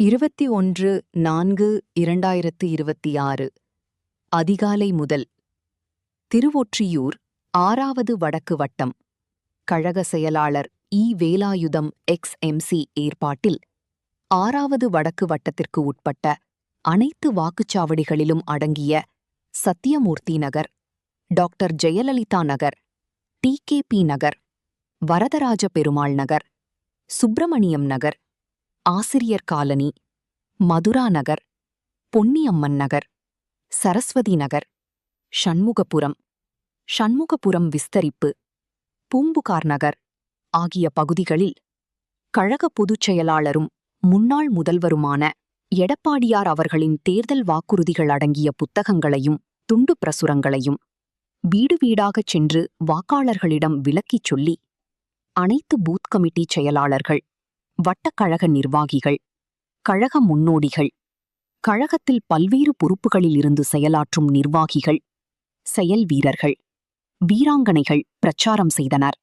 21/4/2026 அதிகாலை முதல் திருவொற்றியூர் 6வது வடக்கு வட்டம் கழக செயலாளர் வேலாயுதம் எக்ஸ்.எம்.சி ஏற்பாட்டில் 6வது வடக்கு வட்டத்திற்கு உட்பட்ட அனைத்து வாக்குச்சாவடிகளிலும் அடங்கிய சத்தியமூர்த்தி நகர், டாக்டர் ஜெயலலிதா நகர், டி.கே.பி. நகர், வரதராஜ பெருமாள் நகர், சுப்பிரமணியம் நகர், ஆசிரியர் காலனி, மதுரா நகர், பொன்னியம்மன் நகர், சரஸ்வதி நகர், ஷண்முகபுரம் விஸ்தரிப்பு, பூம்புகார் நகர் ஆகிய பகுதிகளில் கழக பொதுச் செயலாளரும் முன்னாள் முதல்வருமான எடப்பாடியார் அவர்களின் தேர்தல் வாக்குறுதிகள் அடங்கிய புத்தகங்களையும் துண்டு பிரசுரங்களையும் வீடு வீடாகச் சென்று வாக்காளர்களிடம் விளக்கிச் சொல்லி அனைத்து பூத் கமிட்டி செயலாளர்கள், வட்டக்கழக நிர்வாகிகள், கழக முன்னோடிகள், கழகத்தில் பல்வேறு பொறுப்புகளில் இருந்து செயலாற்றும் நிர்வாகிகள், செயல் வீரர்கள், வீராங்கனைகள் பிரச்சாரம் செய்தனர்.